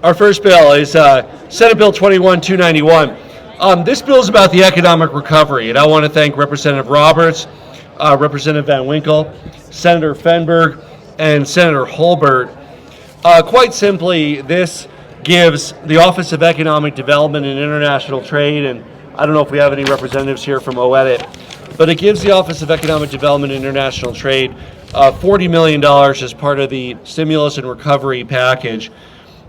Our first bill is Senate Bill 21-291. This bill is about the economic recovery, and I want to thank Representative Roberts, Representative Van Winkle, Senator Fenberg, and Senator Holbert. Quite simply, this gives the Office of Economic Development and International Trade, and I don't know if we have any representatives here from OEDIT, but it gives the Office of Economic Development and International Trade $40 million as part of the stimulus and recovery package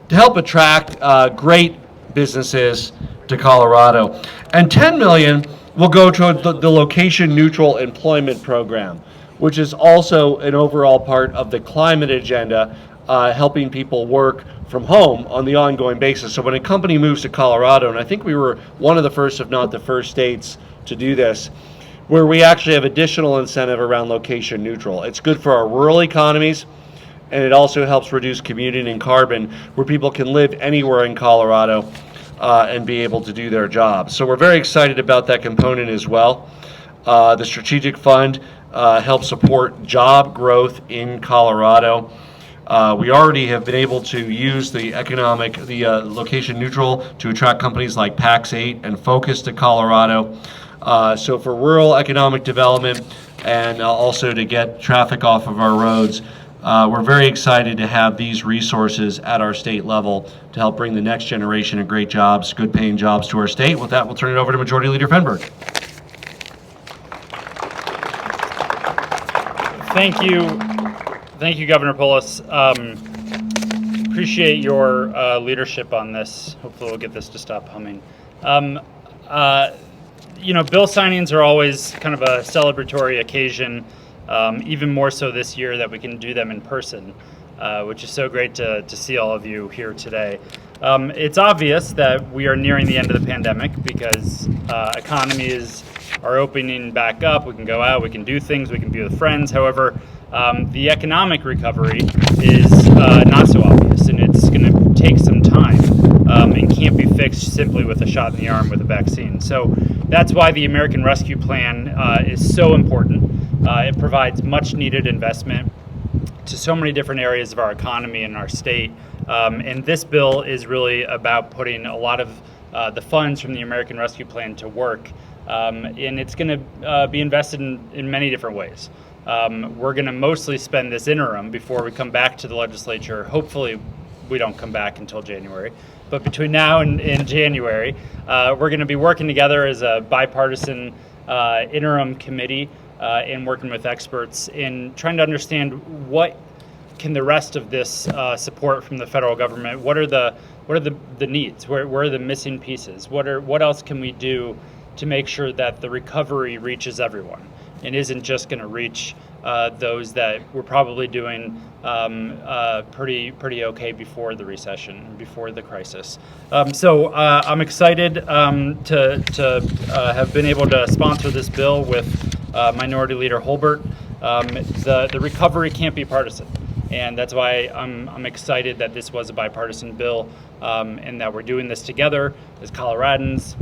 to help attract great businesses to Colorado. And $10 million will go to the location-neutral employment program, which is also an overall part of the climate agenda, helping people work from home on the ongoing basis. So when a company moves to Colorado, and I think we were one of the first, if not the first states to do this, where we actually have additional incentive around location neutral. It's good for our rural economies, and it also helps reduce commuting and carbon, where people can live anywhere in Colorado and be able to do their jobs. So we're very excited about that component as well. The strategic fund helps support job growth in Colorado. We already have been able to use the location neutral to attract companies like PAX 8 and Focus to Colorado. So for rural economic development and also to get traffic off of our roads, we're very excited to have these resources at our state level to help bring the next generation of great jobs, good paying jobs to our state. With that, we'll turn it over to Majority Leader Fenberg. Thank you, Governor Polis. Appreciate your leadership on this. Hopefully we'll get this to stop humming. Bill signings are always kind of a celebratory occasion, even more so this year that we can do them in person, which is so great to see all of you here today. It's obvious that we are nearing the end of the pandemic because economies are opening back up. We can go out, we can do things, we can be with friends. However, the economic recovery is not so obvious, and it's going to take some time and can't be fixed simply with a shot in the arm with a vaccine. So that's why the American Rescue Plan is so important. It provides much needed investment to so many different areas of our economy and our state. And this bill is really about putting a lot of the funds from the American Rescue Plan to work. And it's going to be invested in many different ways. We're going to mostly spend this interim before we come back to the legislature. Hopefully we don't come back until January. But between now and January, we're going to be working together as a bipartisan interim committee and working with experts in trying to understand what can the rest of this support from the federal government, what are the needs, where are the missing pieces, what else can we do to make sure that the recovery reaches everyone and isn't just going to reach those that were probably doing pretty okay before the recession, before the crisis. So I'm excited to have been able to sponsor this bill with Minority Leader Holbert. The recovery can't be partisan, and that's why I'm excited that this was a bipartisan bill and that we're doing this together as Coloradans.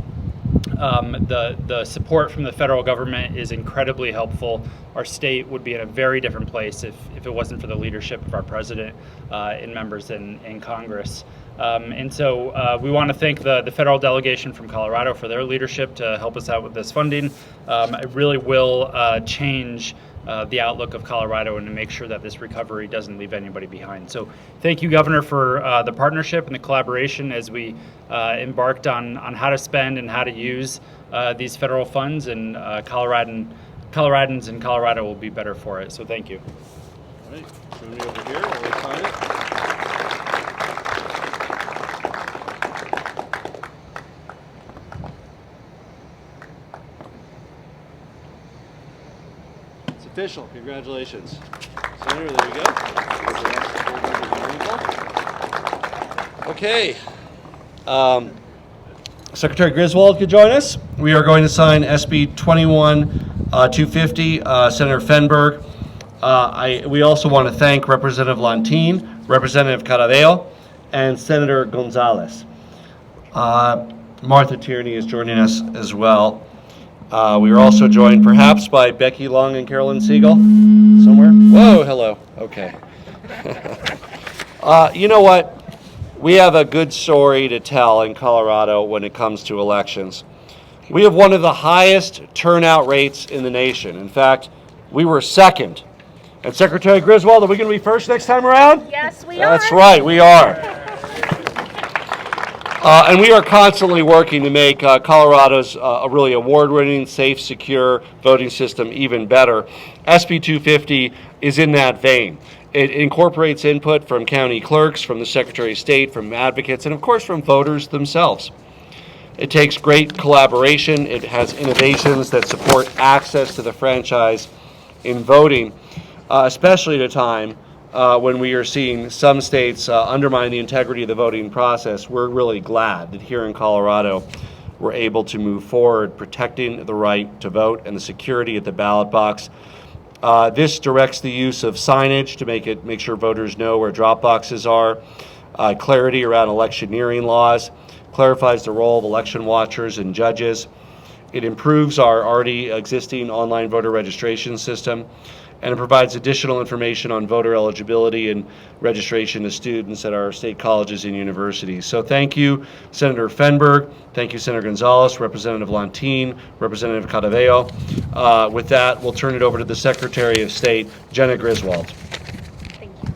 The support from the federal government is incredibly helpful. Our state would be in a very different place if it wasn't for the leadership of our president and members in Congress. And so we want to thank the federal delegation from Colorado for their leadership to help us out with this funding. It really will change the outlook of Colorado and to make sure that this recovery doesn't leave anybody behind. So thank you, Governor, for the partnership and the collaboration as we embarked on how to spend and how to use these federal funds, and Coloradans in Colorado will be better for it. So thank you. All right, moving over here, we'll sign it. Official. Congratulations. Senator, there you go. Okay. Secretary Griswold could join us. We are going to sign SB 21-250, Senator Fenberg. We also want to thank Representative Lantin, Representative Caradeo, and Senator Gonzalez. Martha Tierney is joining us as well. We are also joined perhaps by Becky Long and Carolyn Siegel somewhere. Whoa, hello. Okay. You know what? we have a good story to tell in Colorado when it comes to elections. We have one of the highest turnout rates in the nation. In fact, we were second. And Secretary Griswold, are we going to be first next time around? Yes, we are. That's right, we are. And we are constantly working to make Colorado's a really award-winning, safe, secure voting system even better. SB 250 is in that vein. It incorporates input from county clerks, from the Secretary of State, from advocates, and of course from voters themselves. It takes great collaboration. It has innovations that support access to the franchise in voting, especially at a time when we are seeing some states undermine the integrity of the voting process. We're really glad that here in Colorado we're able to move forward protecting the right to vote and the security at the ballot box. This directs the use of signage to make sure voters know where drop boxes are, clarity around electioneering laws, clarifies the role of election watchers and judges. It improves our already existing online voter registration system, and it provides additional information on voter eligibility and registration to students at our state colleges and universities. So thank you, Senator Fenberg. Thank you, Senator Gonzalez, Representative Lantin, Representative Cadaveo. With that, we'll turn it over to the Secretary of State, Jenna Griswold. Thank you.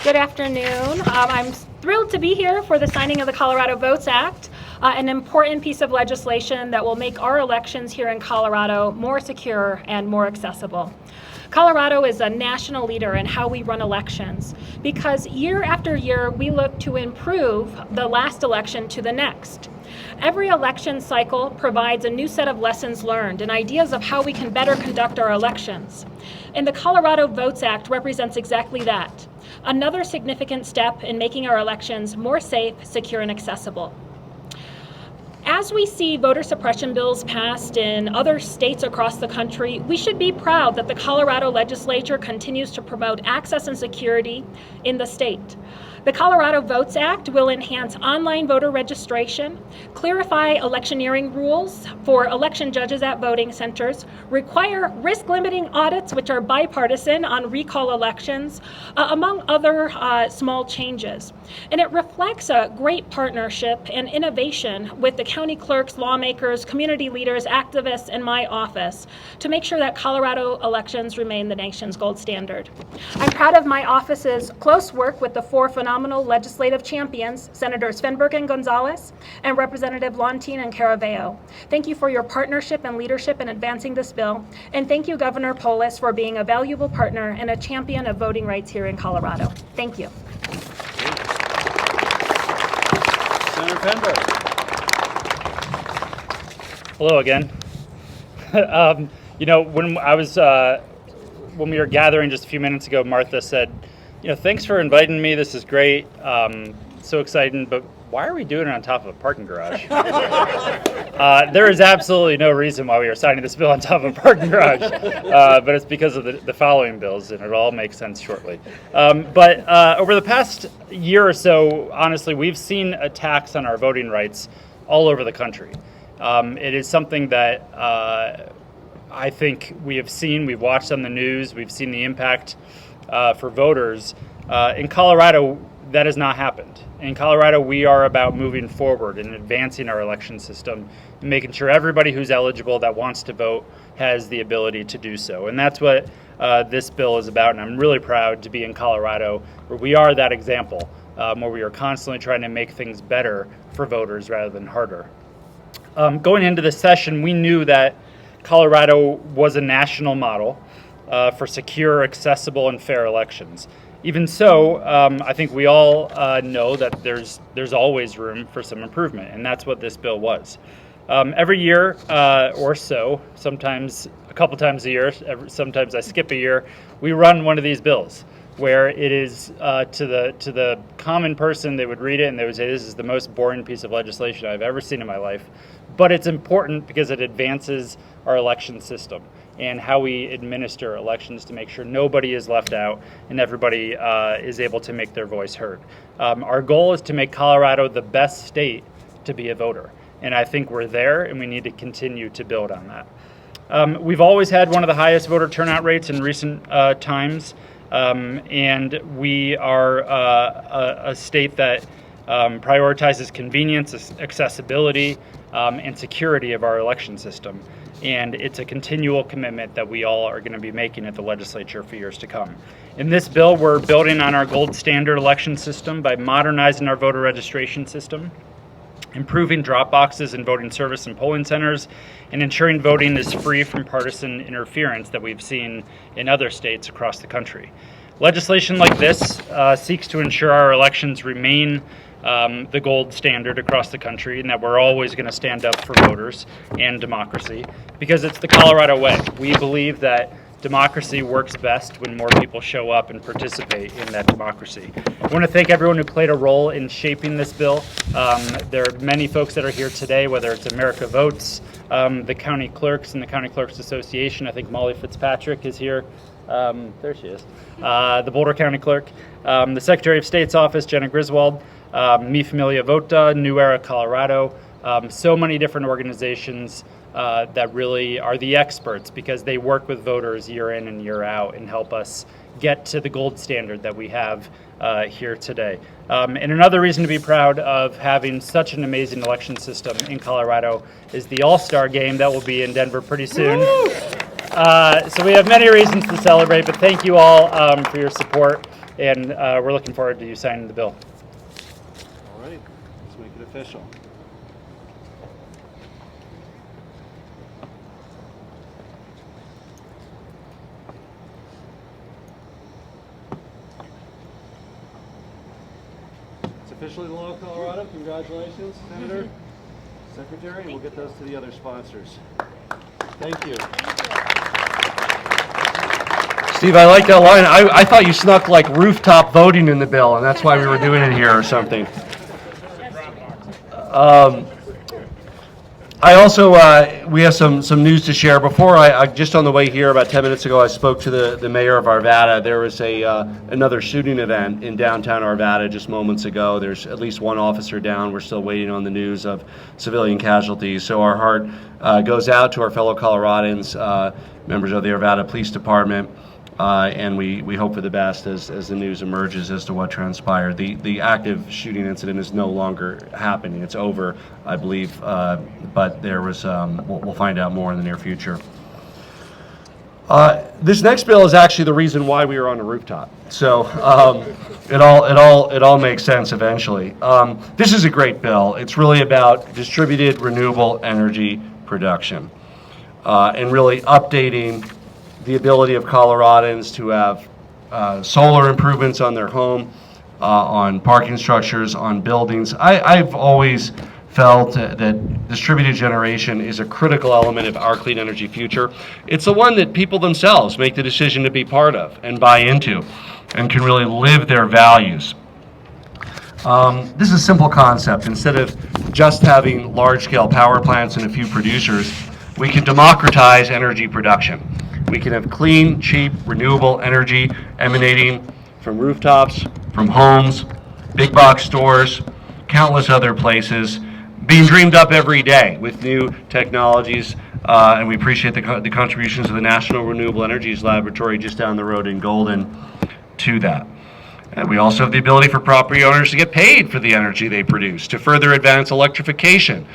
Good afternoon. I'm thrilled to be here for the signing of the Colorado Votes Act, an important piece of legislation that will make our elections here in Colorado more secure and more accessible. Colorado is a national leader in how we run elections because year after year we look to improve the last election to the next. Every election cycle provides a new set of lessons learned and ideas of how we can better conduct our elections. And the Colorado Votes Act represents exactly that. Another significant step in making our elections more safe, secure, and accessible. As we see voter suppression bills passed in other states across the country, we should be proud that the Colorado legislature continues to promote access and security in the state. The Colorado Votes Act will enhance online voter registration, clarify electioneering rules for election judges at voting centers, require risk-limiting audits, which are bipartisan, on recall elections, among other small changes. And it reflects a great partnership and innovation with the county clerks, lawmakers, community leaders, activists, and my office to make sure that Colorado elections remain the nation's gold standard. I'm proud of my office's close work with the four phenomenal legislative champions, Senators Fenberg and Gonzalez, and Representative Lantin and Caraveo. Thank you for your partnership and leadership in advancing this bill, and thank you, Governor Polis, for being a valuable partner and a champion of voting rights here in Colorado. Thank you. Senator Fenberg. Hello again. When we were gathering just a few minutes ago, Martha said, thanks for inviting me. This is great. So exciting, but why are we doing it on top of a parking garage? There is absolutely no reason why we are signing this bill on top of a parking garage, but it's because of the following bills, and it'll all make sense shortly. But over the past year or so, honestly, we've seen attacks on our voting rights all over the country. It is something that I think we have seen. We've watched on the news. We've seen the impact for voters. In Colorado, that has not happened. In Colorado, we are about moving forward and advancing our election system and making sure everybody who's eligible that wants to vote has the ability to do so. And that's what this bill is about. And I'm really proud to be in Colorado, where we are that example, where we are constantly trying to make things better for voters rather than harder. Going into this session, we knew that Colorado was a national model for secure, accessible, and fair elections. Even so, I think we all know that there's always room for some improvement, and that's what this bill was. Every year or so, sometimes a couple times a year, sometimes I skip a year, we run one of these bills where it is to the common person, they would read it and they would say, this is the most boring piece of legislation I've ever seen in my life. But it's important because it advances our election system and how we administer elections to make sure nobody is left out and everybody is able to make their voice heard. Our goal is to make Colorado the best state to be a voter. And I think we're there, and we need to continue to build on that. We've always had one of the highest voter turnout rates in recent times, and we are a state that prioritizes convenience, accessibility, and security of our election system. And it's a continual commitment that we all are going to be making at the legislature for years to come. In this bill, we're building on our gold standard election system by modernizing our voter registration system, improving drop boxes in voting service and polling centers, and ensuring voting is free from partisan interference that we've seen in other states across the country. Legislation like this seeks to ensure our elections remain the gold standard across the country, and that we're always going to stand up for voters and democracy, because it's the Colorado way. We believe that democracy works best when more people show up and participate in that democracy. I want to thank everyone who played a role in shaping this bill. There are many folks that are here today, whether it's America Votes, the county clerks and the County Clerks Association. I think Molly Fitzpatrick is here. There she is. The Boulder County Clerk, the Secretary of State's office, Jenna Griswold, Mi Familia Vota, New Era Colorado, so many different organizations that really are the experts, because they work with voters year in and year out and help us get to the gold standard that we have here today. And another reason to be proud of having such an amazing election system in Colorado is the All-Star Game that will be in Denver pretty soon. So we have many reasons to celebrate, but thank you all for your support, and we're looking forward to you signing the bill. All right, let's make it official. It's officially the law of Colorado. Congratulations, Senator, Secretary, and we'll get those to the other sponsors. Thank you. Steve, I like that line. I thought you snuck like rooftop voting in the bill, and that's why we were doing it here or something. I also, we have some news to share. Before I just on the way here about 10 minutes ago, I spoke to the mayor of Arvada. There was another shooting event in downtown Arvada just moments ago. There's at least one officer down. We're still waiting on the news of civilian casualties. So our heart goes out to our fellow Coloradans, members of the Arvada Police Department. And we hope for the best as the news emerges as to what transpired. The active shooting incident is no longer happening. It's over, I believe, but there was, we'll find out more in the near future. This next bill is actually the reason why we are on the rooftop. So it all makes sense eventually. This is a great bill. It's really about distributed renewable energy production and really updating the ability of Coloradans to have solar improvements on their home, on parking structures, on buildings. I've always felt that distributed generation is a critical element of our clean energy future. It's the one that people themselves make the decision to be part of and buy into and can really live their values. This is a simple concept. Instead of just having large-scale power plants and a few producers, we can democratize energy production. We can have clean, cheap, renewable energy emanating from rooftops, from homes, big box stores, countless other places, being dreamed up every day with new technologies. And we appreciate the contributions of the National Renewable Energies Laboratory just down the road in Golden to that. And we also have the ability for property owners to get paid for the energy they produce to further advance electrification.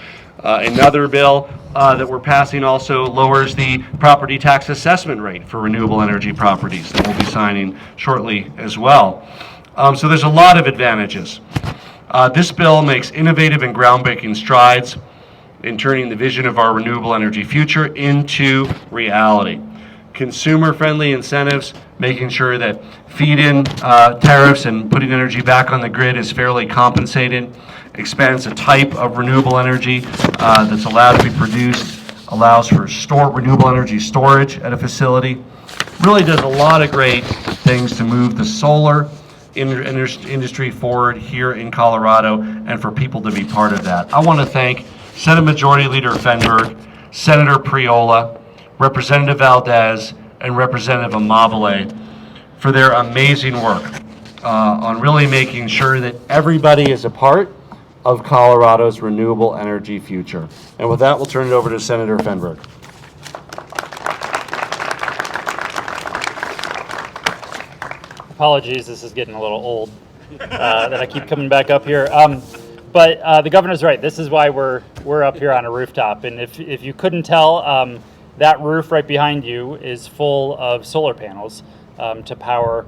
Another bill that we're passing also lowers the property tax assessment rate for renewable energy properties that we'll be signing shortly as well. So there's a lot of advantages. This bill makes innovative and groundbreaking strides in turning the vision of our renewable energy future into reality. Consumer-friendly incentives, making sure that feed-in tariffs and putting energy back on the grid is fairly compensated, expands the type of renewable energy that's allowed to be produced, allows for renewable energy storage at a facility, really does a lot of great things to move the solar industry forward here in Colorado and for people to be part of that. I want to thank Senate Majority Leader Fenberg, Senator Priola, Representative Valdez, and Representative Amabile for their amazing work on really making sure that everybody is a part of Colorado's renewable energy future. And with that, we'll turn it over to Senator Fenberg. Apologies, this is getting a little old that I keep coming back up here. But the governor's right. This is why we're up here on a rooftop. And if you couldn't tell, that roof right behind you is full of solar panels to power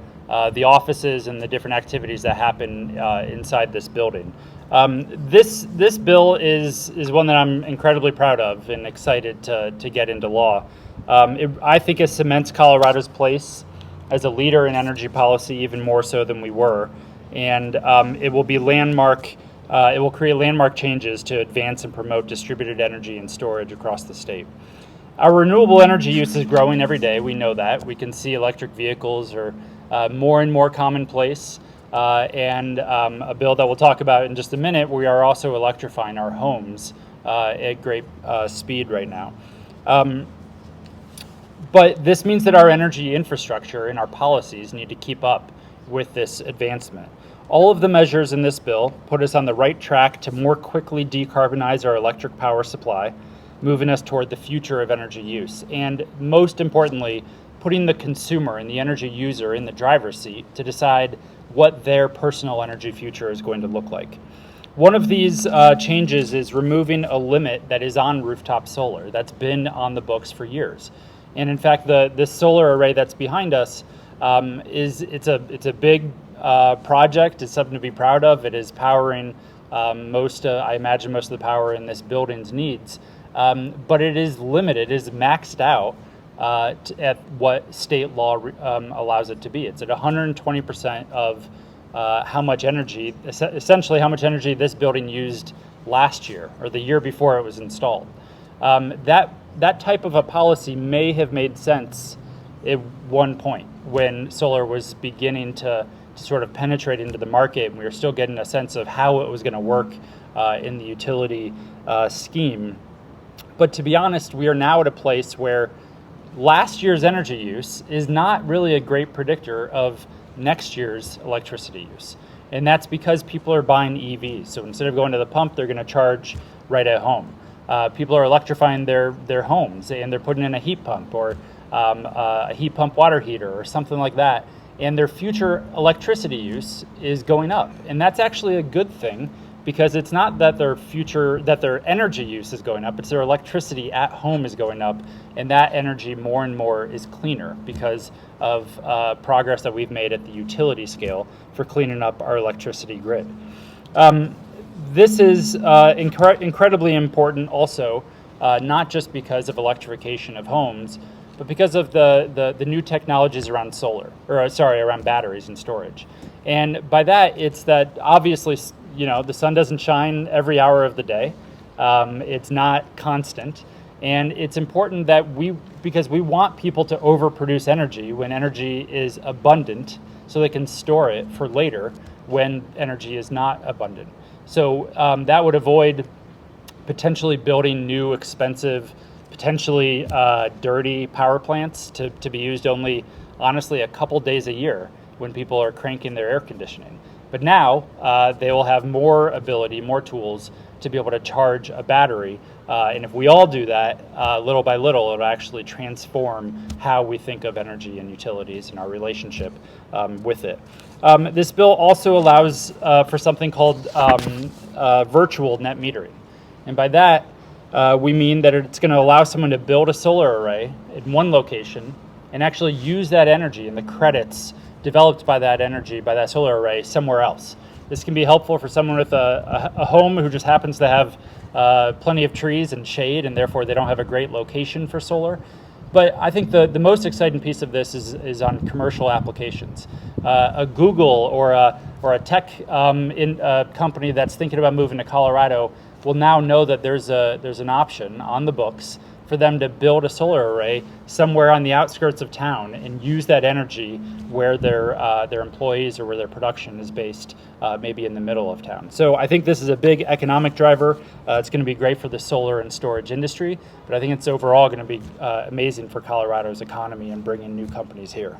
the offices and the different activities that happen inside this building. This bill is one that I'm incredibly proud of and excited to get into law. I think it cements Colorado's place as a leader in energy policy even more so than we were, and it will be landmark. It will create landmark changes to advance and promote distributed energy and storage across the state. Our renewable energy use is growing every day. We know that. We can see electric vehicles are more and more commonplace. And a bill that we'll talk about in just a minute, we are also electrifying our homes at great speed right now. But this means that our energy infrastructure and our policies need to keep up with this advancement. All of the measures in this bill put us on the right track to more quickly decarbonize our electric power supply, moving us toward the future of energy use, and most importantly, putting the consumer and the energy user in the driver's seat to decide what their personal energy future is going to look like. One of these changes is removing a limit that is on rooftop solar that's been on the books for years. And in fact, this solar array that's behind us it's a big project. It's something to be proud of. It is powering I imagine most of the power in this building's needs. But it is limited, it is maxed out at what state law allows it to be. It's at 120% of how much energy, essentially how much energy this building used last year or the year before it was installed. That type of a policy may have made sense at one point when solar was beginning to sort of penetrate into the market, and we were still getting a sense of how it was going to work in the utility scheme. But to be honest, we are now at a place where last year's energy use is not really a great predictor of next year's electricity use. And that's because people are buying EVs. So instead of going to the pump, they're going to charge right at home. People are electrifying their homes, and they're putting in a heat pump or a heat pump water heater or something like that. And their future electricity use is going up. And that's actually a good thing, because it's not that their energy use is going up, it's their electricity at home is going up, and that energy more and more is cleaner because of progress that we've made at the utility scale for cleaning up our electricity grid. This is incredibly important also, not just because of electrification of homes, but because of the new technologies around around batteries and storage. And by that, it's that obviously, the sun doesn't shine every hour of the day. It's not constant. And it's important that because we want people to overproduce energy when energy is abundant, so they can store it for later when energy is not abundant. So that would avoid potentially building new, expensive, potentially dirty power plants to be used only, honestly, a couple days a year when people are cranking their air conditioning. But now they will have more ability, more tools to be able to charge a battery. And if we all do that, little by little, it'll actually transform how we think of energy and utilities and our relationship with it. This bill also allows for something called virtual net metering. And by that, we mean that it's going to allow someone to build a solar array in one location and actually use that energy and the credits developed by that energy, by that solar array, somewhere else. This can be helpful for someone with a home who just happens to have plenty of trees and shade, and therefore they don't have a great location for solar. But I think the most exciting piece of this is on commercial applications. A Google or a tech company that's thinking about moving to Colorado will now know that there's an option on the books for them to build a solar array somewhere on the outskirts of town and use that energy where their employees or where their production is based, maybe in the middle of town. So I think this is a big economic driver. It's going to be great for the solar and storage industry, but I think it's overall going to be amazing for Colorado's economy and bringing new companies here.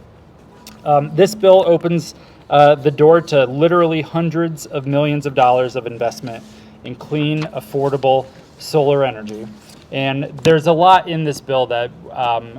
This bill opens the door to literally hundreds of millions of dollars of investment in clean, affordable solar energy. And there's a lot in this bill that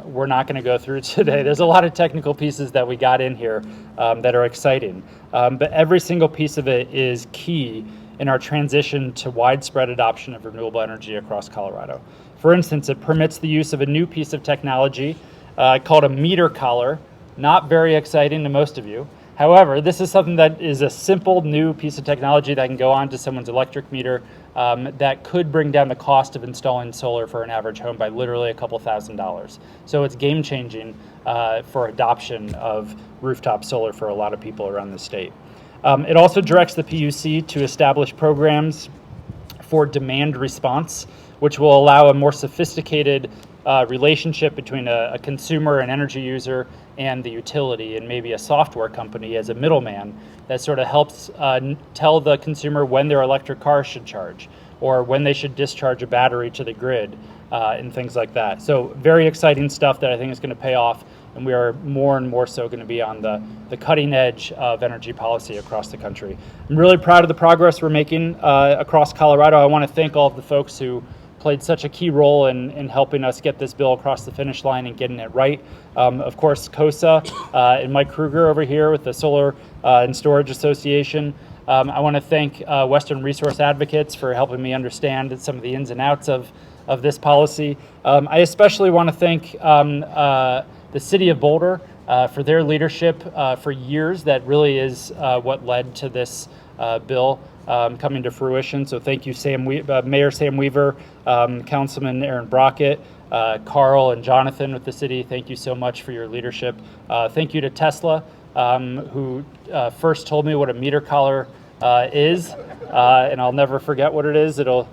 we're not going to go through today. There's a lot of technical pieces that we got in here that are exciting. But every single piece of it is key in our transition to widespread adoption of renewable energy across Colorado. For instance, it permits the use of a new piece of technology called a meter collar. Not very exciting to most of you. However, this is something that is a simple new piece of technology that can go onto someone's electric meter that could bring down the cost of installing solar for an average home by literally a couple $1,000s. So it's game changing for adoption of rooftop solar for a lot of people around the state. It also directs the PUC to establish programs for demand response, which will allow a more sophisticated relationship between a consumer, an energy user, and the utility, and maybe a software company as a middleman that sort of helps tell the consumer when their electric car should charge or when they should discharge a battery to the grid and things like that. So very exciting stuff that I think is going to pay off, and we are more and more so going to be on the cutting edge of energy policy across the country. I'm really proud of the progress we're making across Colorado. I want to thank all of the folks who played such a key role in helping us get this bill across the finish line and getting it right. Of course, COSA and Mike Kruger over here with the Solar and Storage Association. I want to thank Western Resource Advocates for helping me understand some of the ins and outs of this policy. I especially want to thank the City of Boulder for their leadership for years. That really is what led to this bill coming to fruition. So thank you, Mayor Sam Weaver, Councilman Aaron Brockett, Carl and Jonathan with the city. Thank you so much for your leadership. Thank you to Tesla, who first told me what a meter collar is, and I'll never forget what it is. It'll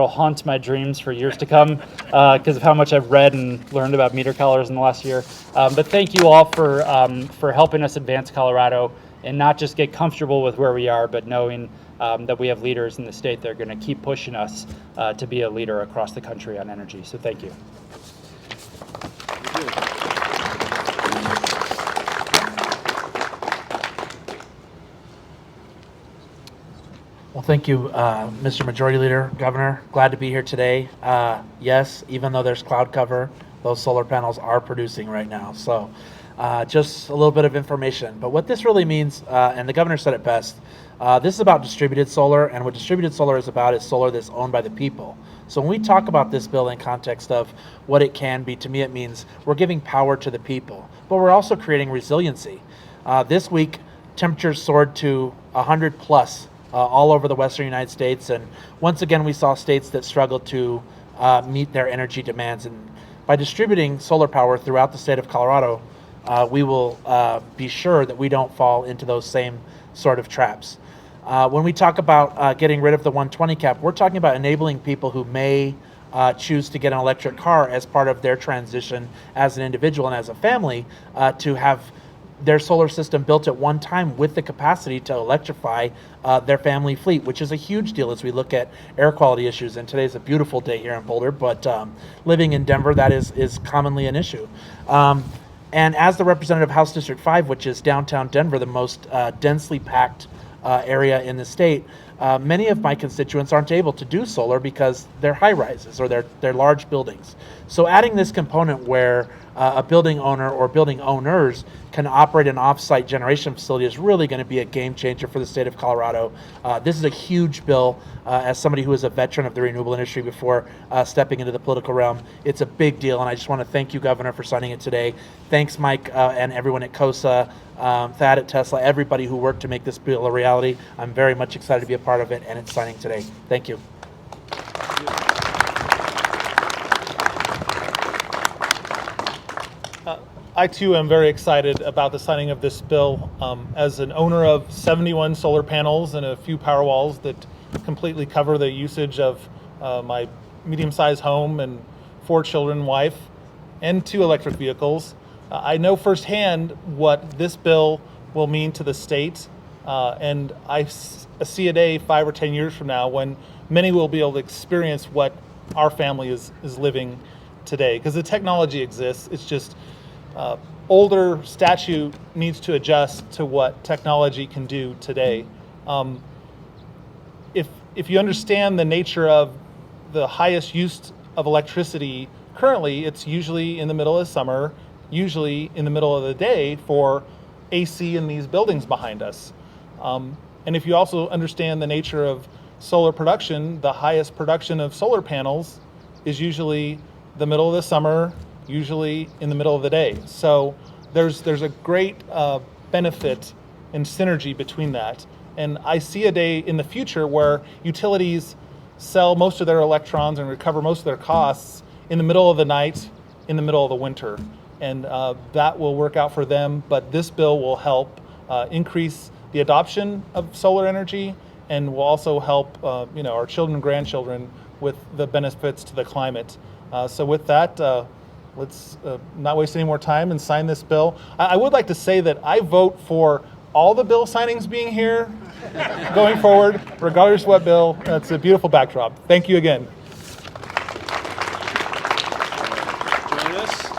haunt my dreams for years to come because of how much I've read and learned about meter collars in the last year. But thank you all for helping us advance Colorado and not just get comfortable with where we are, but knowing that we have leaders in the state that are going to keep pushing us to be a leader across the country on energy. So thank you. Well, thank you, Mr. Majority Leader, Governor. Glad to be here today. Yes, even though there's cloud cover, those solar panels are producing right now. So just a little bit of information. But what this really means, and the governor said it best, this is about distributed solar, and what distributed solar is about is solar that's owned by the people. So when we talk about this bill in context of what it can be, to me it means we're giving power to the people, but we're also creating resiliency. This week, temperatures soared to 100 plus all over the western United States, and once again we saw states that struggled to meet their energy demands. And by distributing solar power throughout the state of Colorado, we will be sure that we don't fall into those same sort of traps. When we talk about getting rid of the 120 cap, we're talking about enabling people who may choose to get an electric car as part of their transition as an individual and as a family to have their solar system built at one time with the capacity to electrify their family fleet, which is a huge deal as we look at air quality issues. And today's a beautiful day here in Boulder, but living in Denver, that is commonly an issue. And as the representative of House District 5, which is downtown Denver, the most densely packed area in the state, many of my constituents aren't able to do solar because they're high rises or they're large buildings. So adding this component where a building owner or building owners can operate an off-site generation facility is really going to be a game changer for the state of Colorado. This is a huge bill. As somebody who is a veteran of the renewable industry before stepping into the political realm, it's a big deal, and I just want to thank you, Governor, for signing it today. Thanks, Mike, and everyone at COSA, Thad at Tesla, everybody who worked to make this bill a reality. I'm very much excited to be a part of it, and it's signing today. Thank you. I too am very excited about the signing of this bill. As an owner of 71 solar panels and a few Powerwalls that completely cover the usage of my medium-sized home and 4 children, wife, and 2 electric vehicles, I know firsthand what this bill will mean to the state, and I see a day 5 or 10 years from now when many will be able to experience what our family is living today, because the technology exists. It's just older statute needs to adjust to what technology can do today. If you understand the nature of the highest use of electricity. Currently, it's usually in the middle of summer, usually in the middle of the day for AC in these buildings behind us. And if you also understand the nature of solar production, the highest production of solar panels is usually the middle of the summer, usually in the middle of the day. So there's a great benefit and synergy between that. And I see a day in the future where utilities sell most of their electrons and recover most of their costs in the middle of the night, in the middle of the winter. And that will work out for them, but this bill will help increase the adoption of solar energy, and will also help our children and grandchildren with the benefits to the climate. So with that, let's not waste any more time and sign this bill. I would like to say that I vote for all the bill signings being here going forward, regardless of what bill. It's a beautiful backdrop. Thank you again. Join us.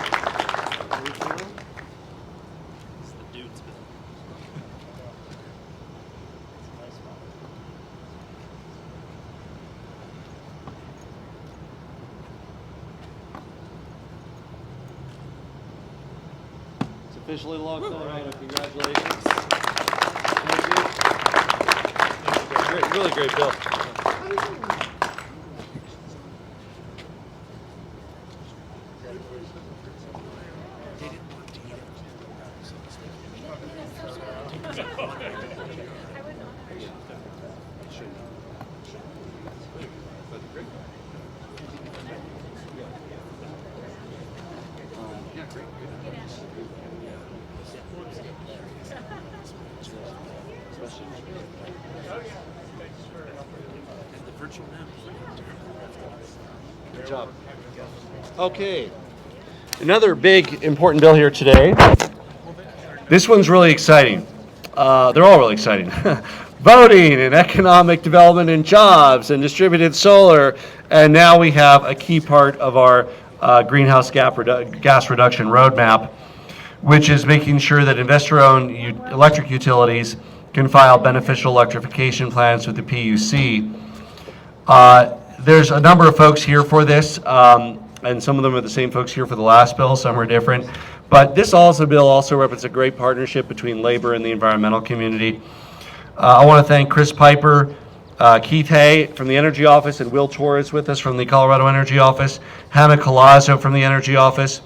It's officially locked on. Congratulations. Thank you. Great, really great bill. Good job. Okay. Another big important bill here today. This one's really exciting. They're all really exciting. Voting and economic development and jobs and distributed solar. And now we have a key part of our greenhouse gas reduction roadmap, which is making sure that investor-owned electric utilities can file beneficial electrification plans with the PUC. There's a number of folks here for this, and some of them are the same folks here for the last bill, some are different. But this bill also represents a great partnership between labor and the environmental community. I want to thank Chris Piper, Keith Hay from the Energy Office, and Will Torres with us from the Colorado Energy Office, Hannah Colazzo from the Energy Office.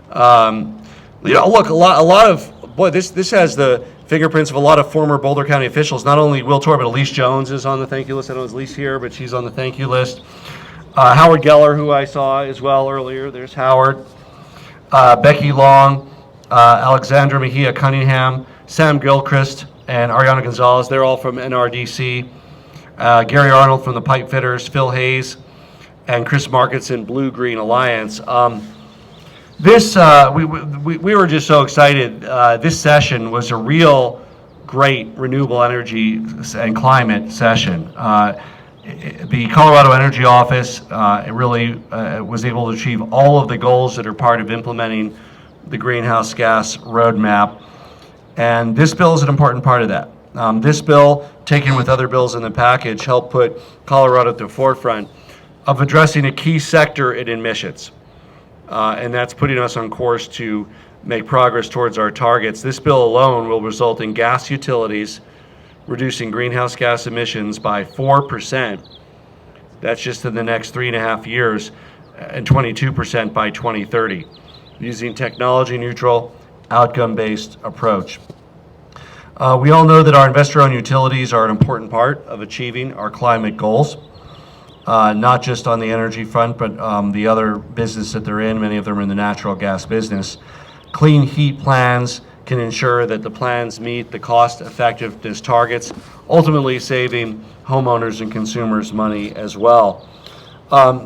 Look, a lot of, boy, this has the fingerprints of a lot of former Boulder County officials. Not only Will Torres, but Elise Jones is on the thank you list. I know Elise here, but she's on the thank you list. Howard Geller, who I saw as well earlier. There's Howard. Becky Long, Alexandra Mejia Cunningham, Sam Gilchrist, and Ariana Gonzalez. They're all from NRDC. Gary Arnold from the Pipe Fitters, Phil Hayes, and Chris Markinson, Blue Green Alliance. We were just so excited. This session was a real great renewable energy and climate session. The Colorado Energy Office really was able to achieve all of the goals that are part of implementing the greenhouse gas roadmap. And this bill is an important part of that. This bill, taken with other bills in the package, helped put Colorado at the forefront of addressing a key sector in emissions. And that's putting us on course to make progress towards our targets. This bill alone will result in gas utilities reducing greenhouse gas emissions by 4%. That's just in the next 3.5 years, and 22% by 2030, using technology-neutral, outcome-based approach. We all know that our investor-owned utilities are an important part of achieving our climate goals. Not just on the energy front, but the other business that they're in. Many of them are in the natural gas business. Clean heat plans can ensure that the plans meet the cost effectiveness targets, ultimately saving homeowners and consumers money as well.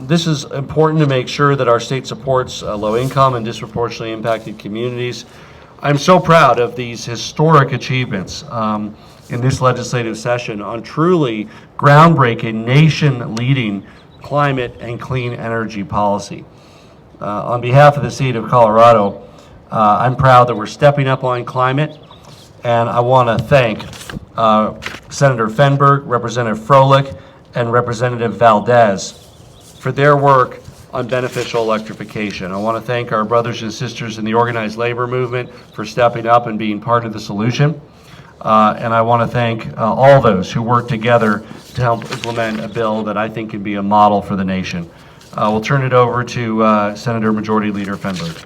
This is important to make sure that our state supports low income and disproportionately impacted communities. I'm so proud of these historic achievements in this legislative session on truly groundbreaking, nation-leading climate and clean energy policy. On behalf of the state of Colorado, I'm proud that we're stepping up on climate, and I want to thank Senator Fenberg, Representative Froelich, and Representative Valdez for their work on beneficial electrification. I want to thank our brothers and sisters in the organized labor movement for stepping up and being part of the solution. And I want to thank all those who work together to help implement a bill that I think can be a model for the nation. We'll turn it over to Senator Majority Leader Fenberg.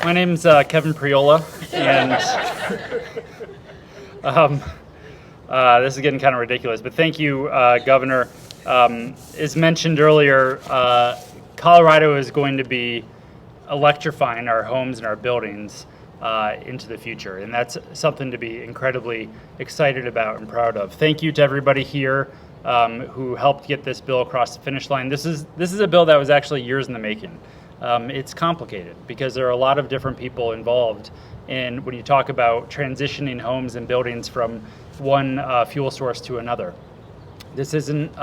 My name's Kevin Priola, and this is getting kind of ridiculous, but thank you, Governor. As mentioned earlier, Colorado is going to be electrifying our homes and our buildings into the future, and that's something to be incredibly excited about and proud of. Thank you to everybody here who helped get this bill across the finish line. This is a bill that was actually years in the making. It's complicated because there are a lot of different people involved in when you talk about transitioning homes and buildings from one fuel source to another. This isn't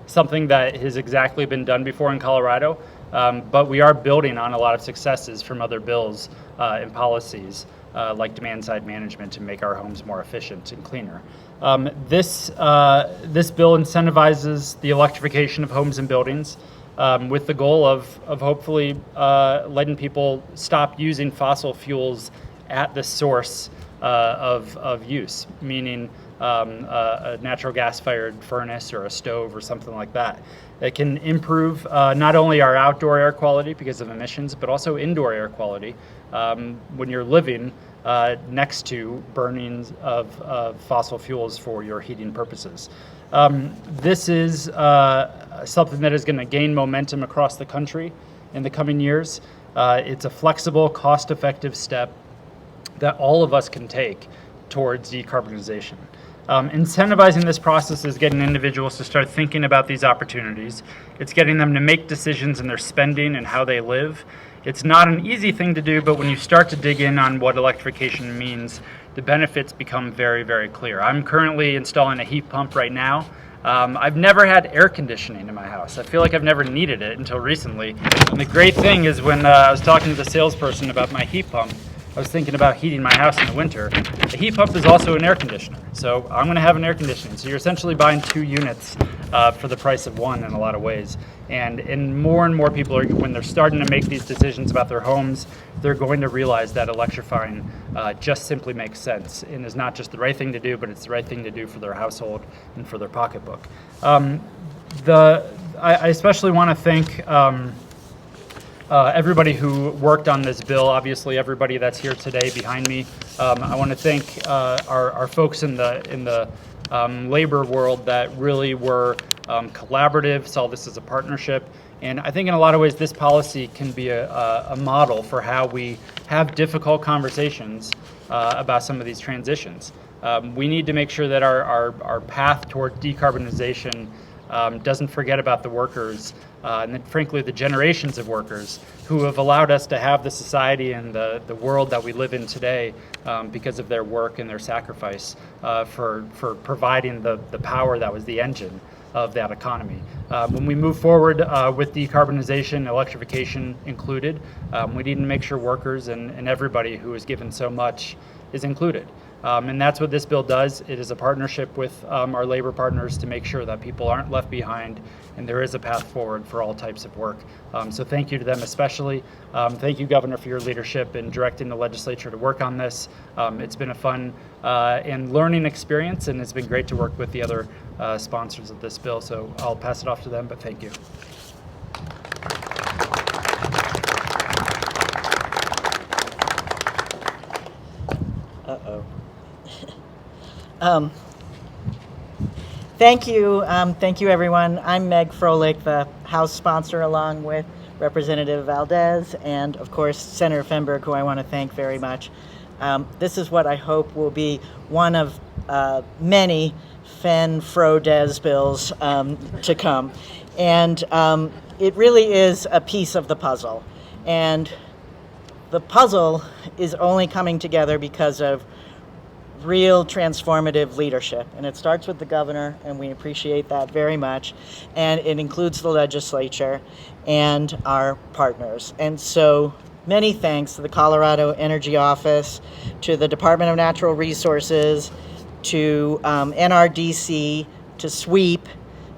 something that has exactly been done before in Colorado, but we are building on a lot of successes from other bills and policies like demand-side management to make our homes more efficient and cleaner. This bill incentivizes the electrification of homes and buildings with the goal of hopefully letting people stop using fossil fuels at the source of use, meaning a natural gas-fired furnace or a stove or something like that. It can improve not only our outdoor air quality because of emissions, but also indoor air quality when you're living next to burnings of fossil fuels for your heating purposes. This is something that is going to gain momentum across the country in the coming years. It's a flexible, cost-effective step that all of us can take towards decarbonization. Incentivizing this process is getting individuals to start thinking about these opportunities. It's getting them to make decisions in their spending and how they live. It's not an easy thing to do, but when you start to dig in on what electrification means, the benefits become very, very clear. I'm currently installing a heat pump right now. I've never had air conditioning in my house. I feel like I've never needed it until recently. And the great thing is when I was talking to the salesperson about my heat pump, I was thinking about heating my house in the winter. The heat pump is also an air conditioner. So I'm going to have an air conditioning. So you're essentially buying 2 units for the price of 1 in a lot of ways. And more people are, when they're starting to make these decisions about their homes, they're going to realize that electrifying just simply makes sense and is not just the right thing to do, but it's the right thing to do for their household and for their pocketbook. I especially want to thank everybody who worked on this bill, obviously everybody that's here today behind me. I want to thank our folks in the labor world that really were collaborative, saw this as a partnership. And I think in a lot of ways this policy can be a model for how we have difficult conversations about some of these transitions. We need to make sure that our path toward decarbonization doesn't forget about the workers and then, frankly, the generations of workers who have allowed us to have the society and the world that we live in today because of their work and their sacrifice for providing the power that was the engine of that economy. When we move forward with decarbonization, electrification included, we need to make sure workers and everybody who is given so much is included. And that's what this bill does. It is a partnership with our labor partners to make sure that people aren't left behind and there is a path forward for all types of work. So thank you to them especially. Thank you, Governor, for your leadership in directing the legislature to work on this. It's been a fun and learning experience, and it's been great to work with the other sponsors of this bill. So I'll pass it off to them, but thank you. Thank you, everyone. I'm Meg Froelich, the House sponsor, along with Representative Valdez and, of course, Senator Fenberg, who I want to thank very much. This is what I hope will be one of many Fen-Fro-Des bills to come. And it really is a piece of the puzzle. And the puzzle is only coming together because of real transformative leadership. And it starts with the governor, and we appreciate that very much. And it includes the legislature and our partners. And so many thanks to the Colorado Energy Office, to the Department of Natural Resources, to NRDC, to SWEEP,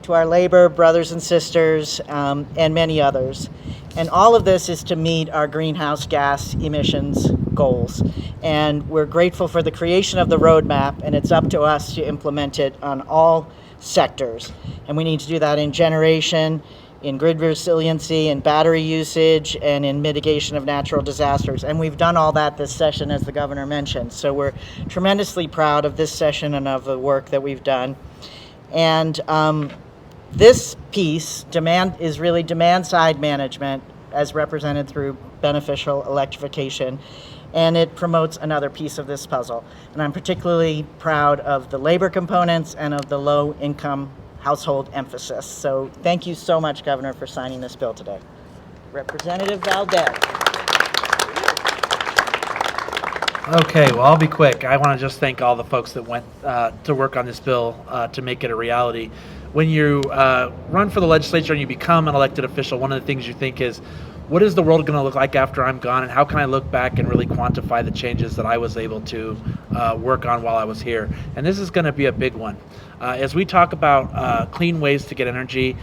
to our labor brothers and sisters, and many others. And all of this is to meet our greenhouse gas emissions goals. And we're grateful for the creation of the roadmap, and it's up to us to implement it on all sectors. And we need to do that in generation, in grid resiliency, in battery usage, and in mitigation of natural disasters. And we've done all that this session, as the governor mentioned. So we're tremendously proud of this session and of the work that we've done. And this piece is really demand side management as represented through beneficial electrification, and it promotes another piece of this puzzle. And I'm particularly proud of the labor components and of the low income household emphasis. So thank you so much, Governor, for signing this bill today. Representative Valdez. Okay, well, I'll be quick. I want to just thank all the folks that went to work on this bill to make it a reality. When you run for the legislature and you become an elected official, one of the things you think is, what is the world going to look like after I'm gone, and how can I look back and really quantify the changes that I was able to work on while I was here? And this is going to be a big one. As we talk about clean ways to get energy,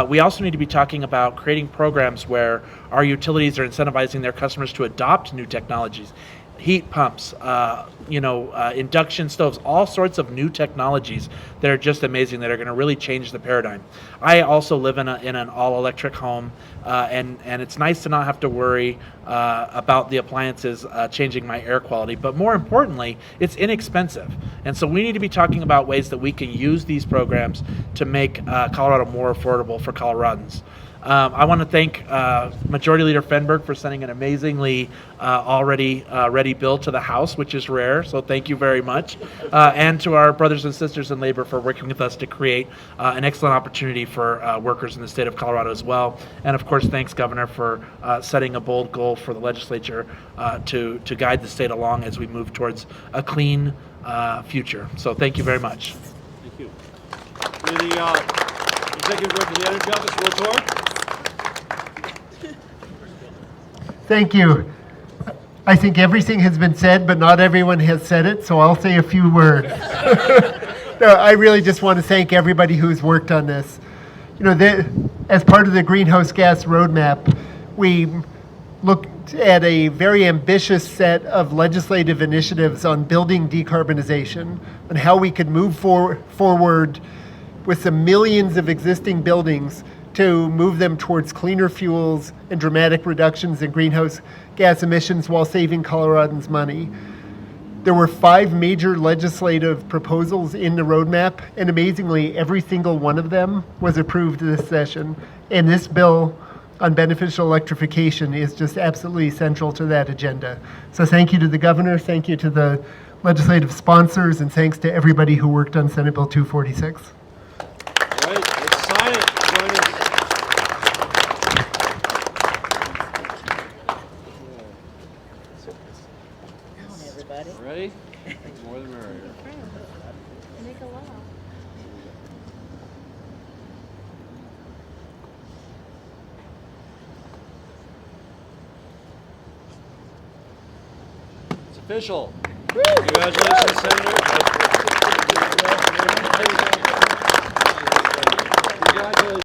we also need to be talking about creating programs where our utilities are incentivizing their customers to adopt new technologies. Heat pumps, induction stoves, all sorts of new technologies that are just amazing, that are going to really change the paradigm. I also live in an all-electric home, and it's nice to not have to worry about the appliances changing my air quality. But more importantly, it's inexpensive. And so we need to be talking about ways that we can use these programs to make Colorado more affordable for Coloradans. I want to thank Majority Leader Fenberg for sending an amazingly already ready bill to the House, which is rare, so thank you very much. And to our brothers and sisters in labor for working with us to create an excellent opportunity for workers in the state of Colorado as well. And of course, thanks, Governor, for setting a bold goal for the legislature to guide the state along as we move towards a clean future. So thank you very much. Thank you. The Executive Representative, Mr. Latour. Thank you. I think everything has been said, but not everyone has said it, so I'll say a few words. No, I really just want to thank everybody who's worked on this. As part of the greenhouse gas roadmap, we looked at a very ambitious set of legislative initiatives on building decarbonization, on how we could move forward with the millions of existing buildings to move them towards cleaner fuels and dramatic reductions in greenhouse gas emissions while saving Coloradans money. There were 5 major legislative proposals in the roadmap, and amazingly, every single one of them was approved this session. And this bill on beneficial electrification is just absolutely central to that agenda. So thank you to the governor, thank you to the legislative sponsors, and thanks to everybody who worked on Senate Bill 246. All right, let's sign it. Join us. Come on, everybody. Ready? More the merrier. It's official. Congratulations, Senator. Congratulations.